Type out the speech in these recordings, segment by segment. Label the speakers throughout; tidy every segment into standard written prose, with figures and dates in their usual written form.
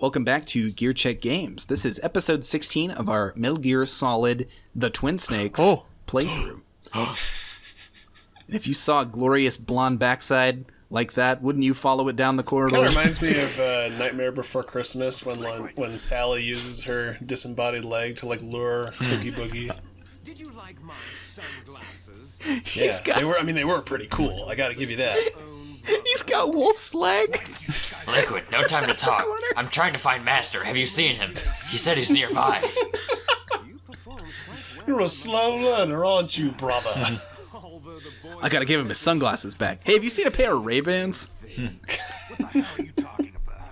Speaker 1: Welcome back to Gear Check Games. This is episode 16 of our Metal Gear Solid The Twin Snakes playthrough. And if you saw a glorious blonde backside like that, wouldn't you follow it down the corridor?
Speaker 2: Kind of reminds me of Nightmare Before Christmas when Sally uses her disembodied leg to lure Boogie Boogie.
Speaker 3: Did you like my sunglasses?
Speaker 2: Yeah, they were pretty cool. I got to give you that.
Speaker 1: He's got Wolf's leg.
Speaker 4: Liquid, no time to talk. I'm trying to find Master. Have you seen him? He said he's nearby.
Speaker 2: You're a slow learner, aren't you, brother?
Speaker 1: I gotta give him his sunglasses back. Hey, have you seen a pair of Ray-Bans?
Speaker 3: What the hell are you talking about?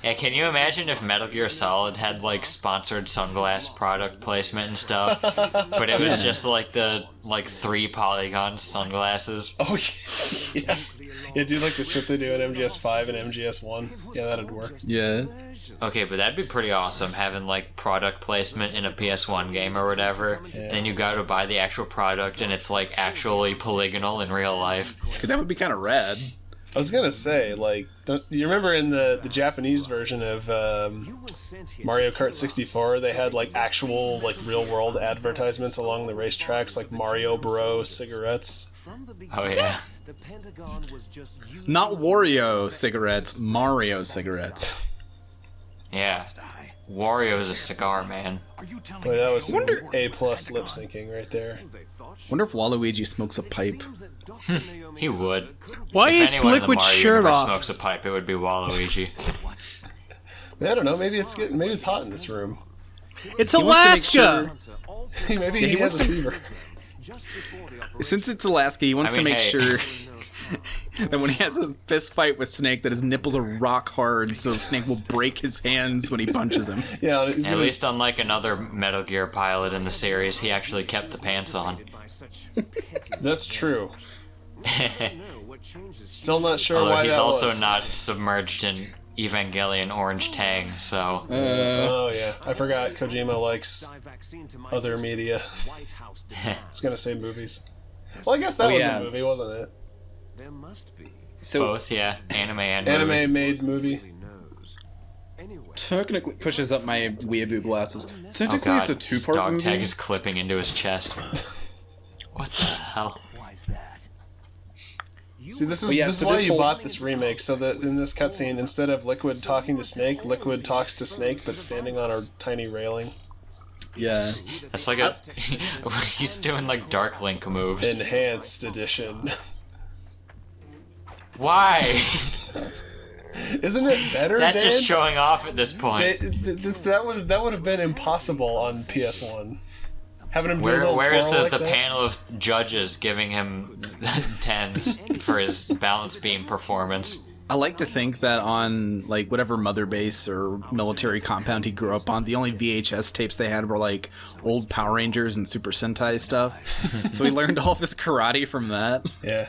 Speaker 4: Yeah, can you imagine if Metal Gear Solid had sponsored sunglass product placement and stuff, but it was just the 3 polygon sunglasses?
Speaker 2: Oh yeah. Yeah, do the shit they do at MGS5 and MGS1. Yeah, that'd work.
Speaker 1: Yeah.
Speaker 4: Okay, but that'd be pretty awesome, having product placement in a PS1 game or whatever.
Speaker 2: Yeah.
Speaker 4: Then you go to buy the actual product and it's actually polygonal in real life.
Speaker 1: That would be kind of rad.
Speaker 2: I was gonna say, you remember in the Japanese version of Mario Kart 64, they had actual real world advertisements along the racetracks, like Mario Bro cigarettes.
Speaker 4: Oh yeah.
Speaker 3: The Pentagon was just
Speaker 1: Not Wario cigarettes, Mario cigarettes.
Speaker 4: Yeah. Wario's a cigar, man.
Speaker 2: Boy, that was some A+ lip syncing right there.
Speaker 1: Wonder if Waluigi smokes a pipe.
Speaker 4: He would.
Speaker 5: Why
Speaker 4: If
Speaker 5: is
Speaker 4: anyone in the
Speaker 5: Liquid's
Speaker 4: Mario
Speaker 5: shirt
Speaker 4: universe
Speaker 5: off?
Speaker 4: smokes a pipe, it would be Waluigi.
Speaker 2: I don't know. Maybe it's hot in this room.
Speaker 5: It's
Speaker 1: He wants to
Speaker 5: Alaska.
Speaker 2: Maybe he has a fever.
Speaker 1: Since it's Alaska, he wants to make
Speaker 4: hey.
Speaker 1: sure that when he has a fist fight with Snake, that his nipples are rock hard, so Snake will break his hands when he punches him.
Speaker 2: Yeah,
Speaker 4: At least unlike another Metal Gear pilot in the series, he actually kept the pants on.
Speaker 2: that's true. Still not sure
Speaker 4: Although
Speaker 2: why
Speaker 4: he's
Speaker 2: that
Speaker 4: also
Speaker 2: was.
Speaker 4: not submerged in Evangelion Orange Tang, so...
Speaker 2: Oh yeah, I forgot Kojima likes other media. I was gonna say movies. Well, I guess that was a movie, wasn't it?
Speaker 3: There must be.
Speaker 1: So
Speaker 4: Both, yeah. Anime and movie.
Speaker 2: Anime made movie.
Speaker 1: technically pushes up my weeaboo glasses. Technically,
Speaker 4: Oh God,
Speaker 1: it's a
Speaker 4: his
Speaker 1: two-part
Speaker 4: dog
Speaker 1: movie.
Speaker 4: tag is clipping into his chest. What the hell?
Speaker 3: Why is that?
Speaker 2: See, this is
Speaker 1: Well, yeah,
Speaker 2: this
Speaker 1: so
Speaker 2: is why
Speaker 1: this
Speaker 2: you
Speaker 1: whole-
Speaker 2: bought this remake, so that in this cutscene, instead of Liquid talking to Snake, Liquid talks to Snake, but standing on a tiny railing.
Speaker 1: Yeah.
Speaker 4: That's like a... he's doing like Dark Link moves.
Speaker 2: Enhanced edition.
Speaker 4: Why?
Speaker 2: Isn't it better,
Speaker 4: That's
Speaker 2: Dan?
Speaker 4: just showing off at this point.
Speaker 2: That would have been impossible on PS1. Having him do a little
Speaker 4: Where's
Speaker 2: twirl like
Speaker 4: the
Speaker 2: that?
Speaker 4: panel of judges giving him 10s for his balance beam performance?
Speaker 1: I like to think that on, like, whatever mother base or military compound he grew up on, the only VHS tapes they had were, like, old Power Rangers and Super Sentai stuff. So he learned all of his karate from that.
Speaker 2: Yeah.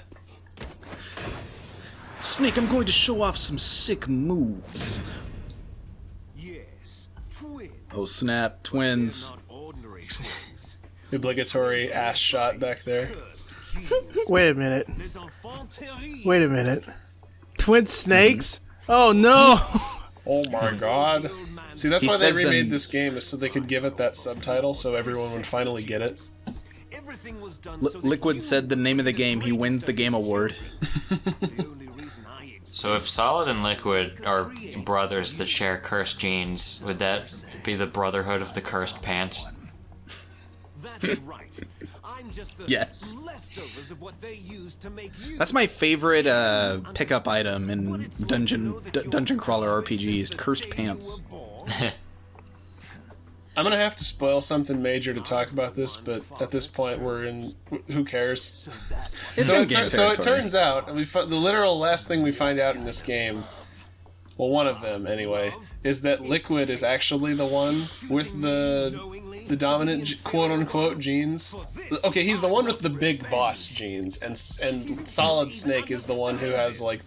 Speaker 1: Snake, I'm going to show off some sick moves.
Speaker 3: Yes, twins.
Speaker 1: Oh, snap. Twins.
Speaker 3: Not ordinary twins.
Speaker 2: The obligatory ass shot back there.
Speaker 5: Wait a minute.
Speaker 3: Les enfants terribles.
Speaker 5: Wait a minute. Twin snakes? Oh no!
Speaker 2: Oh my god. See, that's
Speaker 1: He
Speaker 2: why they
Speaker 1: says
Speaker 2: remade
Speaker 1: them-
Speaker 2: this game, is so they could give it that subtitle so everyone would finally get it.
Speaker 3: Everything was done so that
Speaker 1: Liquid
Speaker 3: you
Speaker 1: said the name of the game, he wins the game award.
Speaker 3: The only reason I exist.
Speaker 4: So if Solid and Liquid are brothers that share cursed genes, would that be the Brotherhood of the Cursed Pants?
Speaker 3: That's right. I'm just the
Speaker 1: Yes.
Speaker 3: leftovers of what they used to make you.
Speaker 1: That's my favorite pickup item in dungeon crawler RPGs, cursed pants.
Speaker 2: I'm gonna have to spoil something major to talk about this, but at this point we're in. Who cares?
Speaker 1: It's
Speaker 2: So
Speaker 1: in-game
Speaker 2: it
Speaker 1: territory.
Speaker 2: turns out, the literal last thing we find out in this game, well, one of them anyway, is that Liquid is actually the one with the dominant quote-unquote genes. Okay, he's the one with the big boss genes, and Solid Snake is the one who has like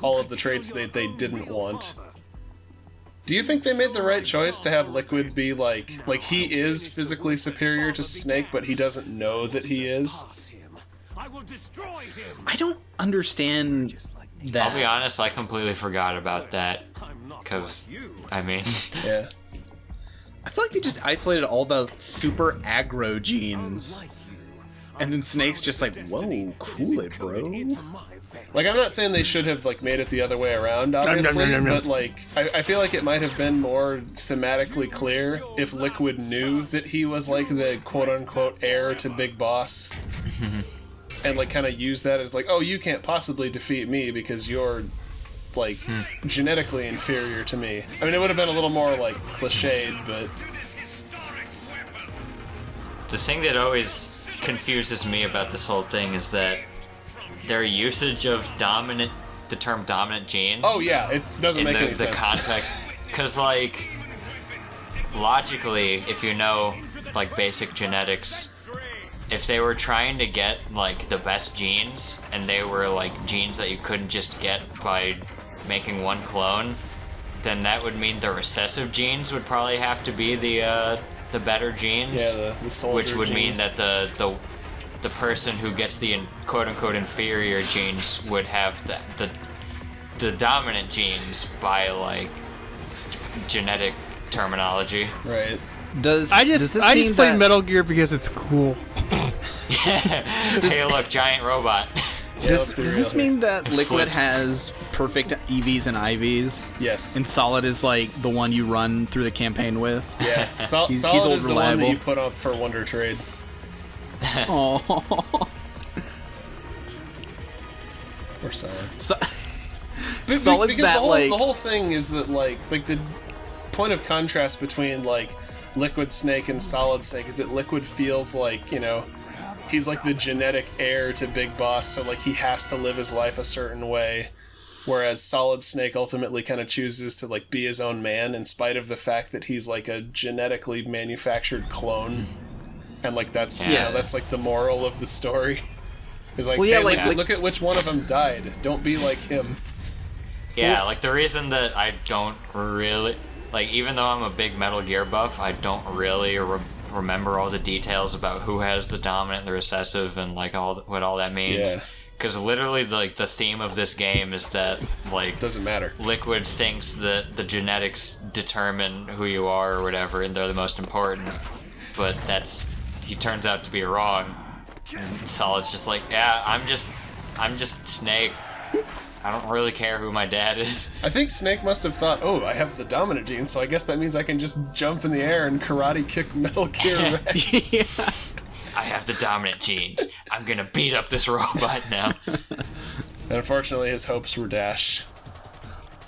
Speaker 2: all of the traits that they didn't want. Do you think they made the right choice to have Liquid be like he is physically superior to Snake, but he doesn't know that he is?
Speaker 3: I will destroy him.
Speaker 1: I don't understand that.
Speaker 4: I'll be honest, I completely forgot about that. Because, I mean...
Speaker 2: Yeah.
Speaker 1: I feel like they just isolated all the super aggro genes. And then Snake's just like, whoa, cool it, bro.
Speaker 2: Like, I'm not saying they should have, like, made it the other way around, obviously, but, like, I feel like it might have been more thematically clear if Liquid knew that he was, like, the quote-unquote heir to Big Boss. And, like, kind of use that as, like, oh, you can't possibly defeat me because you're, like, genetically inferior to me. I mean, it would have been a little more, like, cliched, but...
Speaker 4: The thing that always confuses me about this whole thing is that their usage of the term dominant genes.
Speaker 2: Oh yeah, it doesn't make any sense.
Speaker 4: The context, because like logically, if you know like basic genetics, if they were trying to get like the best genes and they were like genes that you couldn't just get by making one clone, then that would mean the recessive genes would probably have to be the better genes.
Speaker 2: Yeah, the soldier
Speaker 4: which would mean
Speaker 2: genes.
Speaker 4: that the person who gets the quote-unquote inferior genes would have the dominant genes by, like, genetic terminology.
Speaker 2: Right.
Speaker 1: Does
Speaker 5: I
Speaker 1: this
Speaker 5: just
Speaker 1: mean
Speaker 5: play
Speaker 1: that,
Speaker 5: Metal Gear because it's cool.
Speaker 4: Hey, look, giant robot.
Speaker 2: Yeah,
Speaker 1: Does this
Speaker 2: real here.
Speaker 1: mean that Liquid
Speaker 4: Flips.
Speaker 1: has perfect EVs and IVs?
Speaker 2: Yes.
Speaker 1: And Solid is like the one you run through the campaign with?
Speaker 2: Yeah.
Speaker 1: He's
Speaker 2: Solid
Speaker 1: old
Speaker 2: is the one
Speaker 1: reliable.
Speaker 2: that you put up for Wonder Trade.
Speaker 1: Oh.
Speaker 2: Or Solid.
Speaker 1: Solid's
Speaker 2: because
Speaker 1: that
Speaker 2: the whole thing is that like the point of contrast between like Liquid Snake and Solid Snake is that Liquid feels like, you know, he's like the genetic heir to Big Boss, so like he has to live his life a certain way, whereas Solid Snake ultimately kind of chooses to like be his own man in spite of the fact that he's like a genetically manufactured clone, and like that's you know, that's like the moral of the story. Is like,
Speaker 1: Well, yeah,
Speaker 2: hey,
Speaker 1: like-
Speaker 2: look at which one of them died. Don't be like him.
Speaker 4: Yeah, like the reason that I don't really like, even though I'm a big Metal Gear buff, I don't really remember all the details about who has the dominant and the recessive and like what all that means.
Speaker 2: Yeah.
Speaker 4: Because literally, like the theme of this game is that like
Speaker 2: Doesn't matter.
Speaker 4: Liquid thinks that the genetics determine who you are or whatever, and they're the most important. But he turns out to be wrong. And Solid's just like, yeah, I'm just Snake. I don't really care who my dad is.
Speaker 2: I think Snake must have thought, oh, I have the dominant gene, so I guess that means I can just jump in the air and karate kick Metal Gear Rex.
Speaker 4: I have the dominant genes. I'm gonna beat up this robot now.
Speaker 2: And unfortunately, his hopes were dashed.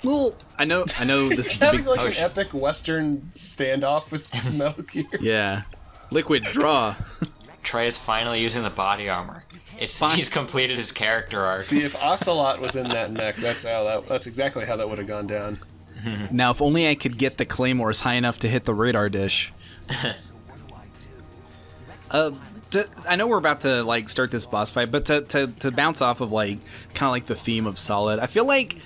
Speaker 1: Well, I know this is the
Speaker 2: Having
Speaker 1: big...
Speaker 2: like an epic Western standoff with Metal Gear.
Speaker 1: Yeah. Liquid, draw.
Speaker 4: Trey is finally using the body armor. He's completed his character arc.
Speaker 2: See, if Ocelot was in that mech, that's exactly how that would have gone down.
Speaker 1: Now, if only I could get the claymores high enough to hit the radar dish. I know we're about to like start this boss fight, but to bounce off of like kind of like the theme of Solid, I feel like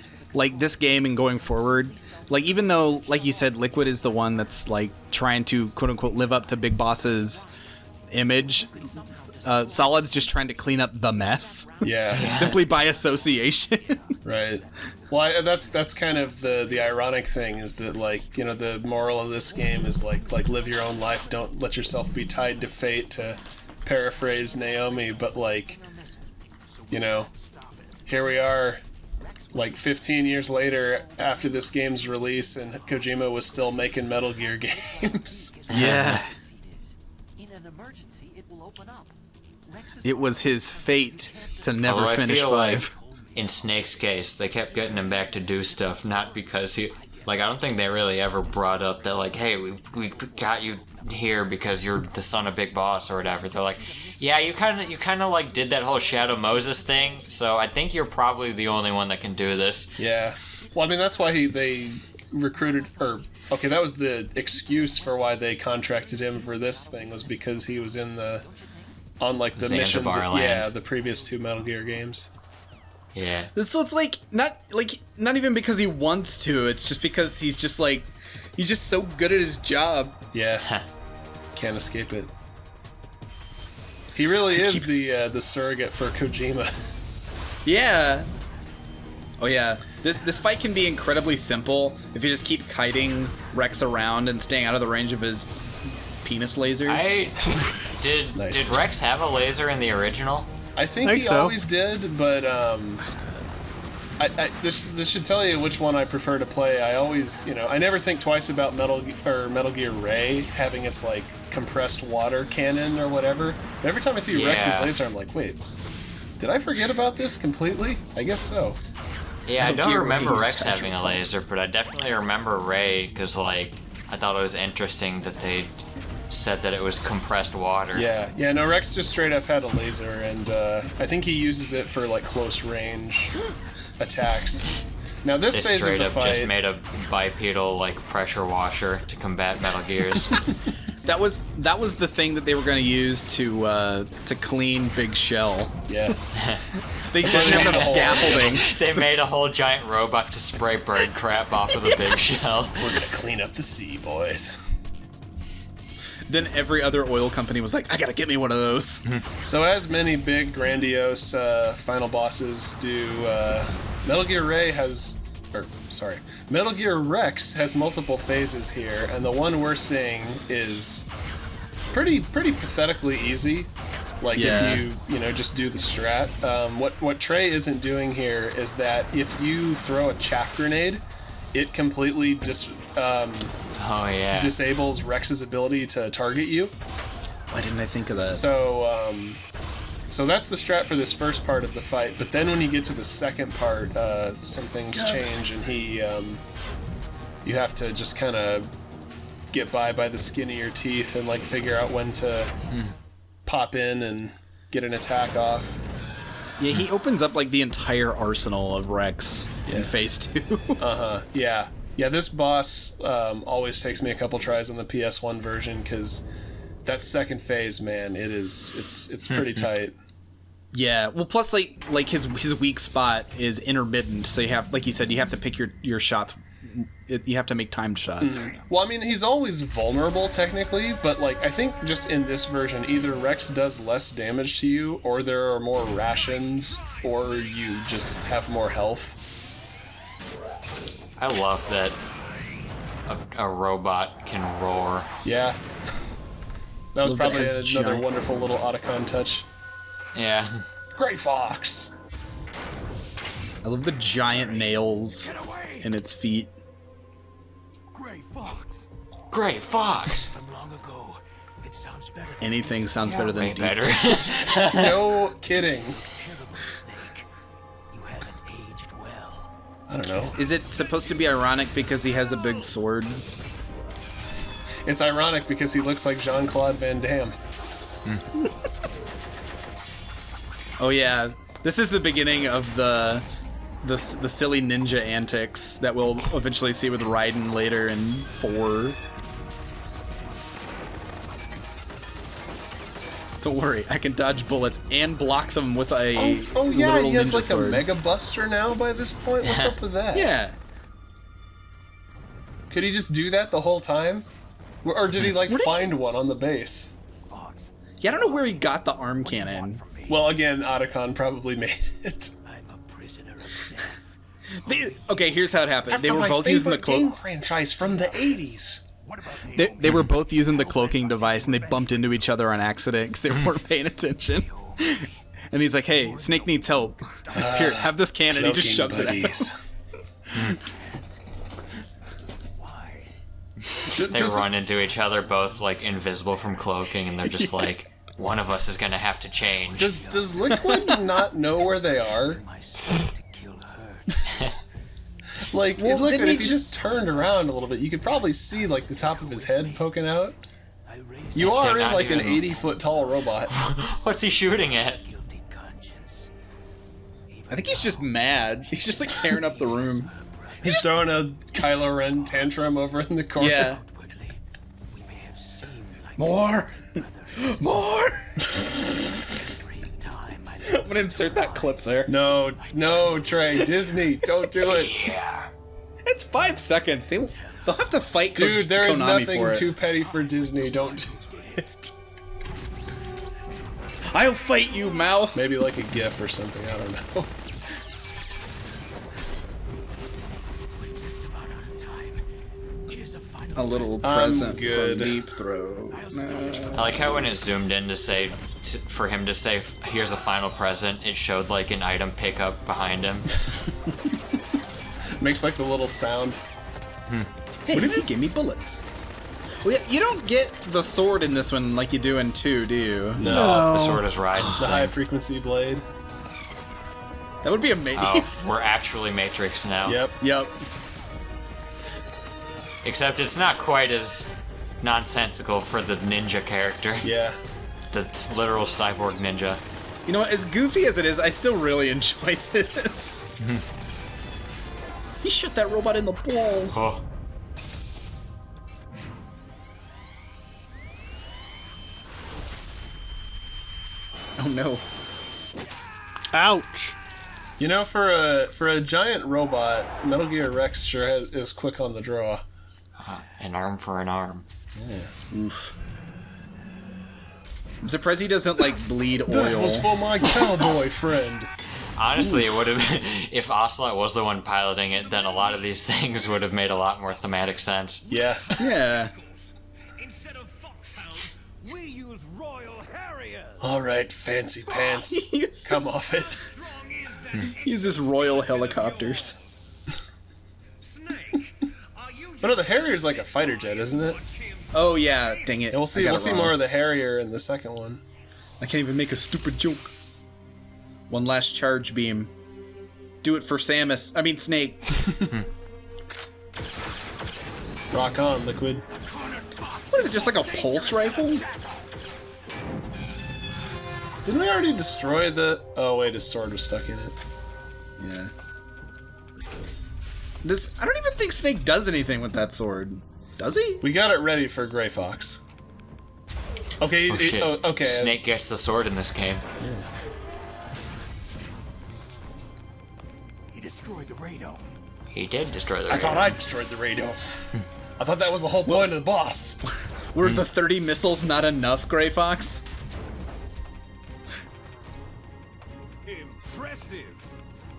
Speaker 1: this game and going forward, like even though like you said, Liquid is the one that's like trying to quote unquote live up to Big Boss's image. Solid's just trying to clean up the mess.
Speaker 2: Yeah.
Speaker 1: Simply by association.
Speaker 2: Right. Well, that's kind of the ironic thing is that like, you know, the moral of this game is like live your own life, don't let yourself be tied to fate, to paraphrase Naomi, but like, you know, here we are like 15 years later after this game's release and Kojima was still making Metal Gear games.
Speaker 1: Yeah.
Speaker 3: In an emergency, it will open up.
Speaker 1: It was his fate to never
Speaker 4: Although I
Speaker 1: finish
Speaker 4: feel
Speaker 1: 5.
Speaker 4: like in Snake's case, they kept getting him back to do stuff, not because he... Like, I don't think they really ever brought up that, like, hey, we got you here because you're the son of Big Boss or whatever. They're like, yeah, you kind of like, did that whole Shadow Moses thing, so I think you're probably the only one that can do this.
Speaker 2: Yeah. Well, I mean, that's why they recruited... Okay, that was the excuse for why they contracted him for this thing, was because he was on the missions,
Speaker 4: Zanzibar land.
Speaker 2: the previous 2 Metal Gear games.
Speaker 4: Yeah.
Speaker 1: So it's like not even because he wants to. It's just because he's just so good at his job.
Speaker 2: Yeah. Can't escape it. He really is the surrogate for Kojima.
Speaker 1: Yeah. Oh yeah, this fight can be incredibly simple if you just keep kiting Rex around and staying out of the range of his penis laser.
Speaker 4: Did
Speaker 2: Nice.
Speaker 4: Rex have a laser in the original?
Speaker 2: I think he
Speaker 5: so.
Speaker 2: always did, but this should tell you which one I prefer to play. I always, I never think twice about Metal Gear Ray having its like compressed water cannon or whatever. But every time I see Rex's laser, I'm like, wait, did I forget about this completely? I guess so.
Speaker 4: Yeah, I
Speaker 1: Metal
Speaker 4: don't
Speaker 1: Gear
Speaker 4: remember
Speaker 1: Ray
Speaker 4: Rex
Speaker 1: is
Speaker 4: having a laser, but I definitely remember Ray because like I thought it was interesting that they said that it was compressed water.
Speaker 2: Yeah, no, Rex just straight up had a laser, and I think he uses it for like close range attacks. Now this
Speaker 4: They
Speaker 2: phase of
Speaker 4: straight
Speaker 2: the
Speaker 4: up
Speaker 2: fight,
Speaker 4: just made a bipedal like pressure washer to combat Metal Gears.
Speaker 1: That was the thing that they were going to use to clean Big Shell.
Speaker 2: yeah,
Speaker 1: They didn't have enough scaffolding.
Speaker 4: They made a whole giant robot to spray bird crap off of the big shell.
Speaker 2: we're gonna clean up the sea, boys.
Speaker 1: Then every other oil company was like, I gotta get me one of those.
Speaker 2: So as many big, grandiose final bosses do, Metal Gear Rex has multiple phases here, and the one we're seeing is pretty pathetically easy. Like
Speaker 1: Yeah.
Speaker 2: if you just do the strat. What Trey isn't doing here is that if you throw a chaff grenade, it completely
Speaker 4: Oh yeah.
Speaker 2: disables Rex's ability to target you.
Speaker 1: Why didn't I think of that?
Speaker 2: So that's the strat for this first part of the fight. But then when you get to the second part, some things change, and you have to just kind of get by the skin of your teeth and like figure out when to pop in and get an attack off.
Speaker 1: Yeah, he opens up like the entire arsenal of Rex in Phase 2.
Speaker 2: Yeah. This boss always takes me a couple tries on the PS1 version because that second phase, man, it's pretty tight.
Speaker 1: Yeah, well, plus like his weak spot is intermittent, so you have, like you said, you have to pick your shots. You have to make timed shots.
Speaker 2: Well, I mean, he's always vulnerable technically, but like I think just in this version, either Rex does less damage to you, or there are more rations, or you just have more health.
Speaker 4: I love that a robot can roar.
Speaker 2: Yeah. That was
Speaker 1: Love that
Speaker 2: probably
Speaker 1: it has
Speaker 2: another
Speaker 1: giant-
Speaker 2: wonderful little Otacon touch.
Speaker 4: Yeah.
Speaker 2: Gray Fox!
Speaker 1: I love the giant nails in its feet.
Speaker 3: Gray Fox.
Speaker 4: Great Fox.
Speaker 3: From long ago, it sounds better.
Speaker 1: Anything sounds better than
Speaker 4: Way better.
Speaker 2: No kidding.
Speaker 3: Terrible snake. You haven't aged well.
Speaker 2: I don't know.
Speaker 1: Is it supposed to be ironic because he has a big sword?
Speaker 2: It's ironic because he looks like Jean-Claude Van Damme.
Speaker 1: Oh yeah, this is the beginning of the silly ninja antics that we'll eventually see with Raiden later in 4. Don't worry, I can dodge bullets and block them with a
Speaker 2: Oh yeah,
Speaker 1: literal
Speaker 2: he has
Speaker 1: ninja
Speaker 2: like
Speaker 1: sword.
Speaker 2: a Mega Buster now by this point? What's up with that?
Speaker 1: Yeah,
Speaker 2: Could he just do that the whole time? Or did he like find one on the base?
Speaker 3: Fox,
Speaker 1: yeah. I don't know where he got the arm cannon.
Speaker 2: Well, again, Otacon probably made it.
Speaker 3: I'm a prisoner of death.
Speaker 1: Okay, here's how it happened. They were
Speaker 2: my
Speaker 1: both using the
Speaker 2: favorite game
Speaker 1: cloak.
Speaker 2: franchise from the 80s.
Speaker 1: They were both using the cloaking device, and they bumped into each other on accident because they weren't paying attention. And he's like, "Hey, Snake needs help. Here, have this cannon." He just shoves it at him.
Speaker 4: They run into each other, both like invisible from cloaking, and they're just like, one of us is gonna have to change.
Speaker 2: Does Liquid not know where they are?
Speaker 3: My son to kill her.
Speaker 2: Like,
Speaker 1: Well,
Speaker 2: look,
Speaker 1: didn't
Speaker 2: if
Speaker 1: he
Speaker 2: he just turned around a little bit, you could probably see like the top of his head poking out.
Speaker 3: I raised
Speaker 2: You are
Speaker 4: They're
Speaker 2: in
Speaker 4: not
Speaker 2: like an
Speaker 4: even-
Speaker 2: 80-foot tall robot.
Speaker 4: What's he shooting at?
Speaker 3: a guilty conscience.
Speaker 1: I think he's just mad. He's just like tearing up the room.
Speaker 2: He's throwing a Kylo Ren tantrum over in the corner.
Speaker 1: Yeah.
Speaker 3: Outwardly, we may have seemed like
Speaker 1: More! More!
Speaker 3: every time I
Speaker 1: I'm gonna insert that clip there.
Speaker 2: No, Trey, Disney, don't do it.
Speaker 1: It's 5 seconds. They'll have to fight
Speaker 2: Dude, there is
Speaker 1: Konami
Speaker 2: nothing
Speaker 1: for it.
Speaker 2: too petty for Disney. Don't do it.
Speaker 1: I'll fight you, mouse.
Speaker 2: Maybe like a GIF or something. I don't know.
Speaker 1: a little present from Deep Throat.
Speaker 4: I like how when it zoomed in to say, for him to say, here's a final present, it showed like an item pickup behind him.
Speaker 2: Makes like the little sound.
Speaker 1: Hey, you give me bullets. Well, yeah, you don't get the sword in this one like you do in 2, do you?
Speaker 4: No. The sword is Raiden's
Speaker 2: The
Speaker 4: thing.
Speaker 2: high frequency blade.
Speaker 1: That would be amazing.
Speaker 4: Oh, we're actually Matrix now.
Speaker 2: Yep.
Speaker 4: Except it's not quite as nonsensical for the ninja character.
Speaker 2: Yeah.
Speaker 4: The literal cyborg ninja.
Speaker 1: You know what? As goofy as it is, I still really enjoy this. He shot that robot in the balls.
Speaker 4: Oh.
Speaker 1: Oh no.
Speaker 5: Ouch.
Speaker 2: You know, for a giant robot, Metal Gear Rex sure is quick on the draw.
Speaker 4: An arm for an arm.
Speaker 1: Oof. I'm surprised he doesn't like bleed oil.
Speaker 2: That was for my cowboy friend.
Speaker 4: Honestly, it would have if Ocelot was the one piloting it, then a lot of these things would have made a lot more thematic sense.
Speaker 2: Yeah.
Speaker 1: Yeah.
Speaker 3: Instead of foxhounds, we use royal harriers.
Speaker 2: All right, fancy pants.
Speaker 1: He uses,
Speaker 2: Come off it.
Speaker 3: Strong in the
Speaker 1: he uses royal helicopters.
Speaker 3: snake. Are you
Speaker 2: But no, the Harrier's like a fighter jet, isn't it?
Speaker 1: Oh yeah, dang it.
Speaker 2: Yeah, we'll
Speaker 1: I
Speaker 2: see.
Speaker 1: got
Speaker 2: We'll
Speaker 1: it
Speaker 2: see
Speaker 1: wrong.
Speaker 2: more of the Harrier in the second one.
Speaker 1: I can't even make a stupid joke. One last charge beam. Do it for Samus. I mean Snake.
Speaker 2: Rock on, Liquid.
Speaker 1: What is it? Just like a pulse rifle?
Speaker 2: Didn't we already destroy the? Oh wait, his sword was stuck in it.
Speaker 1: Yeah. I don't even think Snake does anything with that sword. Does he?
Speaker 2: We got it ready for Gray Fox. Okay.
Speaker 4: Oh shit.
Speaker 2: Okay.
Speaker 4: Snake gets the sword in this game.
Speaker 3: He destroyed the radar.
Speaker 4: He did destroy the
Speaker 2: I thought I destroyed the radio. I thought that was the whole point of the boss.
Speaker 1: Were the 30 missiles not enough, Gray Fox?
Speaker 3: Impressive.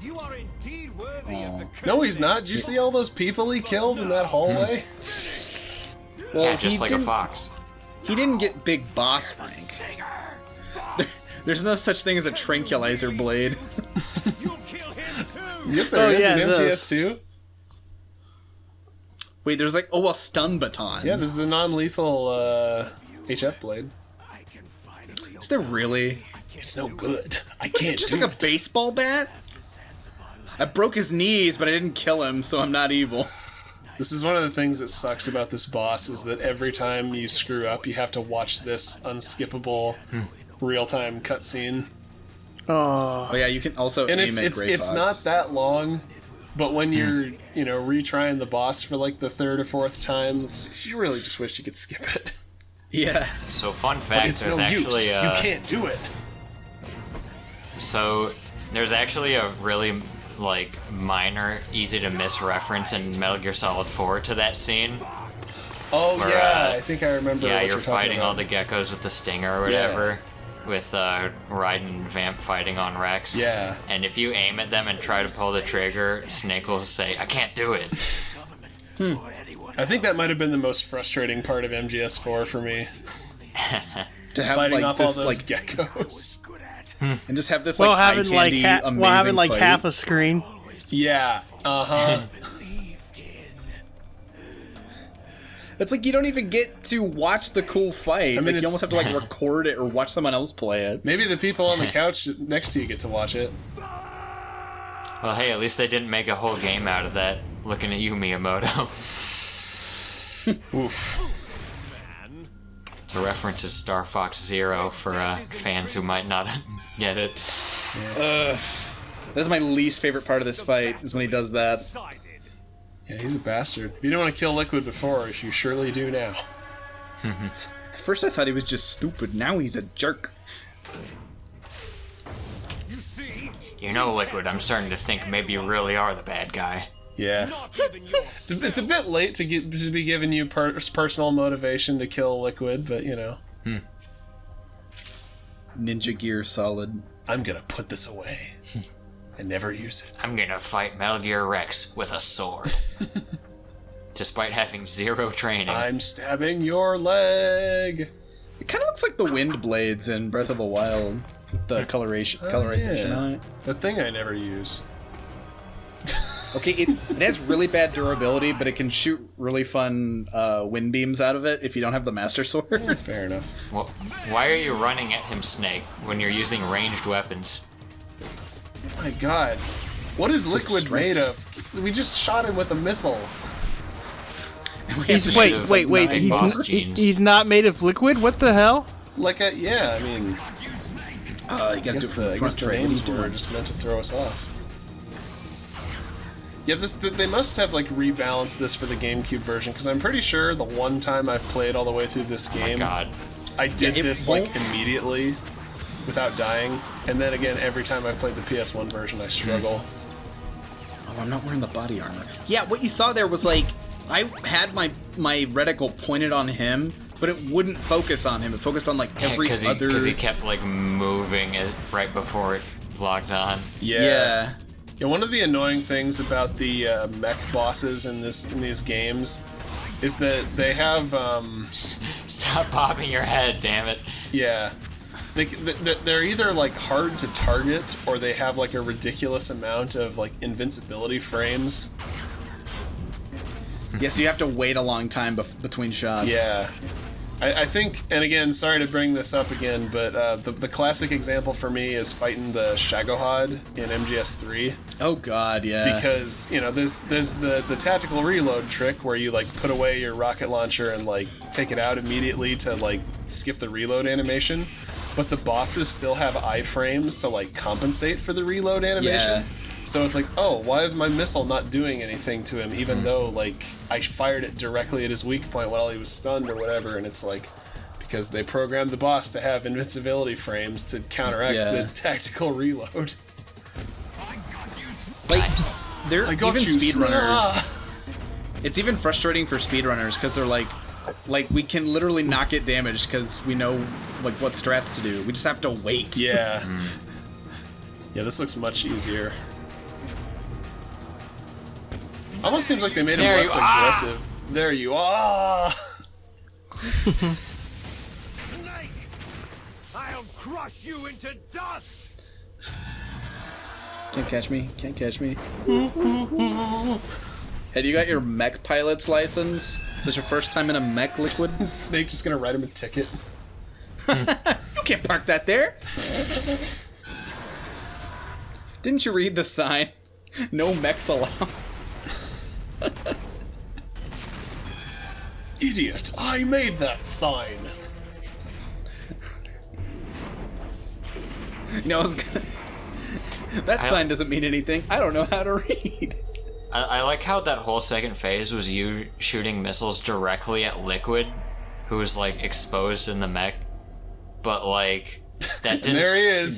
Speaker 3: You are indeed worthy of the
Speaker 2: No, he's not. Did you see all those people he killed in that hallway?
Speaker 1: Well,
Speaker 4: Yeah, just like a
Speaker 1: didn't,
Speaker 4: fox.
Speaker 1: he didn't get big boss rank. There's no such thing as a tranquilizer blade.
Speaker 3: You'll kill him too.
Speaker 2: Yes, there is
Speaker 5: yeah,
Speaker 2: in
Speaker 5: those.
Speaker 2: MGS2.
Speaker 1: Wait, there's like, a stun baton.
Speaker 2: Yeah, this is a non-lethal HF blade.
Speaker 3: I can finally
Speaker 1: Is there really?
Speaker 2: It's no good. I
Speaker 1: Is
Speaker 2: can't
Speaker 1: it just
Speaker 2: do
Speaker 1: like a
Speaker 2: it.
Speaker 1: baseball bat? I broke his knees, but I didn't kill him, so I'm not evil.
Speaker 2: This is one of the things that sucks about this boss is that every time you screw up, you have to watch this unskippable real-time cutscene.
Speaker 5: Oh.
Speaker 1: Oh yeah, you can also
Speaker 2: And
Speaker 1: aim
Speaker 2: it's
Speaker 1: at
Speaker 2: it's
Speaker 1: Gray
Speaker 2: it's
Speaker 1: Fox.
Speaker 2: not that long, but when you're retrying the boss for like the third or fourth time, you really just wish you could skip it.
Speaker 1: Yeah.
Speaker 4: So fun fact,
Speaker 2: It's
Speaker 4: there's
Speaker 2: no use.
Speaker 4: actually
Speaker 2: You can't do it.
Speaker 4: So there's actually a really like minor, easy to miss reference in Metal Gear Solid 4 to that scene.
Speaker 2: Oh
Speaker 4: Where,
Speaker 2: yeah, I think I remember.
Speaker 4: Yeah,
Speaker 2: what
Speaker 4: you're
Speaker 2: you're talking
Speaker 4: fighting
Speaker 2: about.
Speaker 4: all the geckos with the stinger or whatever. With Raiden and Vamp fighting on Rex.
Speaker 2: Yeah.
Speaker 4: And if you aim at them and try to pull the trigger, Snake will say, I can't do it.
Speaker 2: I think that might have been the most frustrating part of MGS4 for me.
Speaker 1: To have
Speaker 2: Fighting
Speaker 1: like
Speaker 2: off all
Speaker 1: this
Speaker 2: those
Speaker 1: like
Speaker 2: geckos.
Speaker 1: and just have this
Speaker 5: Well,
Speaker 1: like eye
Speaker 5: having like
Speaker 1: candy amazing
Speaker 5: well, having like
Speaker 1: fight.
Speaker 5: half a screen.
Speaker 2: Yeah. Uh-huh.
Speaker 1: It's like you don't even get to watch the cool fight.
Speaker 2: I mean,
Speaker 1: like you
Speaker 2: it's-
Speaker 1: almost have to like record it or watch someone else play it.
Speaker 2: Maybe the people on the couch next to you get to watch it.
Speaker 4: Well, hey, at least they didn't make a whole game out of that. Looking at you, Miyamoto.
Speaker 2: Oof.
Speaker 4: It's a reference to Star Fox Zero for fans who might not get it.
Speaker 1: That's my least favorite part of this fight is when he does that.
Speaker 3: Decided.
Speaker 2: Yeah, he's a bastard. If you didn't want to kill Liquid before, you surely do now.
Speaker 1: At first I thought he was just stupid. Now he's a jerk.
Speaker 3: You see,
Speaker 4: You know, Liquid, I'm starting to think maybe you really are the bad guy.
Speaker 2: Yeah.
Speaker 3: not even your
Speaker 2: It's a bit late to be giving you personal motivation to kill Liquid, but you know.
Speaker 1: Ninja Gear Solid.
Speaker 2: I'm gonna put this away. And never use it.
Speaker 4: I'm gonna fight Metal Gear Rex with a sword. despite having zero training.
Speaker 2: I'm stabbing your leg.
Speaker 1: It kind of looks like the wind blades in Breath of the Wild. With the colorization on it.
Speaker 2: The thing I never use.
Speaker 1: Okay, it has really bad durability, but it can shoot really fun wind beams out of it if you don't have the Master Sword.
Speaker 2: Fair enough.
Speaker 4: Well, why are you running at him, Snake, when you're using ranged weapons?
Speaker 2: My god. What is Liquid
Speaker 1: strength.
Speaker 2: made of? We just shot him with a missile.
Speaker 5: He's wait.
Speaker 4: Big boss genes.
Speaker 5: He's not made of liquid. What the hell?
Speaker 2: Like a, yeah, I mean,
Speaker 1: You
Speaker 2: I
Speaker 1: gotta
Speaker 2: guess
Speaker 1: do it
Speaker 2: the
Speaker 1: from front, Trey. What are you
Speaker 2: names were
Speaker 1: doing?
Speaker 2: just meant to throw us off. Yeah, they must have like rebalanced this for the GameCube version, because I'm pretty sure the one time I've played all the way through this game,
Speaker 4: God.
Speaker 2: I did
Speaker 1: Yeah, it
Speaker 2: this
Speaker 1: won't-
Speaker 2: like immediately without dying, and then again every time I've played the PS1 version, I struggle.
Speaker 1: Oh, I'm not wearing the body armor. Yeah, what you saw there was like, I had my reticle pointed on him, but it wouldn't focus on him. It focused on like every
Speaker 4: Because
Speaker 1: other...
Speaker 4: he kept like moving it right before it locked on.
Speaker 1: Yeah.
Speaker 2: Yeah, one of the annoying things about the mech bosses in these games is that they have,
Speaker 4: Stop popping your head, damn it.
Speaker 2: yeah, they're either like hard to target or they have like a ridiculous amount of like invincibility frames.
Speaker 1: Yes, you have to wait a long time between shots.
Speaker 2: Yeah. I think, and again, sorry to bring this up again, but the classic example for me is fighting the Shagohod in MGS3.
Speaker 1: Oh god, yeah.
Speaker 2: Because, you know, there's the tactical reload trick where you, like, put away your rocket launcher and, like, take it out immediately to, like, skip the reload animation. But the bosses still have iframes to, like, compensate for the reload animation.
Speaker 1: Yeah.
Speaker 2: So it's like, oh, why is my missile not doing anything to him, even though, like, I fired it directly at his weak point while he was stunned or whatever, and it's like, because they programmed the boss to have invincibility frames to counteract the tactical reload.
Speaker 1: Like, they're
Speaker 2: I
Speaker 1: even
Speaker 2: got you,
Speaker 1: speedrunners. It's even frustrating for speedrunners because they're like we can literally not get damaged because we know like what strats to do. We just have to wait.
Speaker 2: Yeah. Yeah, this looks much easier. Almost seems like they made him
Speaker 4: There
Speaker 2: less
Speaker 4: you are.
Speaker 2: aggressive. There you are.
Speaker 3: Snake! I'll crush you into dust!
Speaker 1: Can't catch me. Can't catch me. Have you got your mech pilot's license? Is this your first time in a mech, Liquid?
Speaker 2: Is Snake just gonna write him a ticket?
Speaker 1: You can't park that there. Didn't you read the sign? No mechs allowed.
Speaker 2: Idiot! I made that sign.
Speaker 1: You know, I was gonna... That sign doesn't mean anything. I don't know how to read.
Speaker 4: I like how that whole second phase was you shooting missiles directly at Liquid, who was like exposed in the mech, but like that didn't.
Speaker 2: There he is.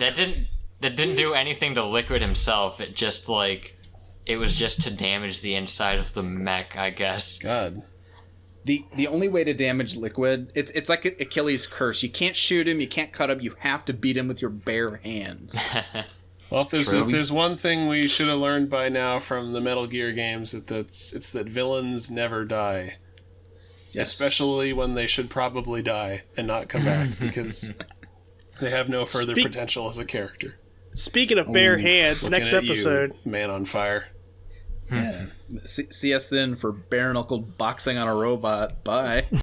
Speaker 4: That didn't do anything to Liquid himself. It just like it was just to damage the inside of the mech, I guess.
Speaker 2: God.
Speaker 1: The only way to damage Liquid, it's like Achilles' curse. You can't shoot him, you can't cut him, you have to beat him with your bare hands.
Speaker 2: Well, if there's one thing we should have learned by now from the Metal Gear games, it's that villains never die.
Speaker 1: Yes.
Speaker 2: Especially when they should probably die and not come back, because they have no further potential as a character.
Speaker 5: Speaking of bare hands,
Speaker 2: Looking
Speaker 5: next
Speaker 2: at you,
Speaker 5: episode.
Speaker 2: Man on Fire.
Speaker 1: Yeah. See us then for bare knuckled boxing on a robot. Bye.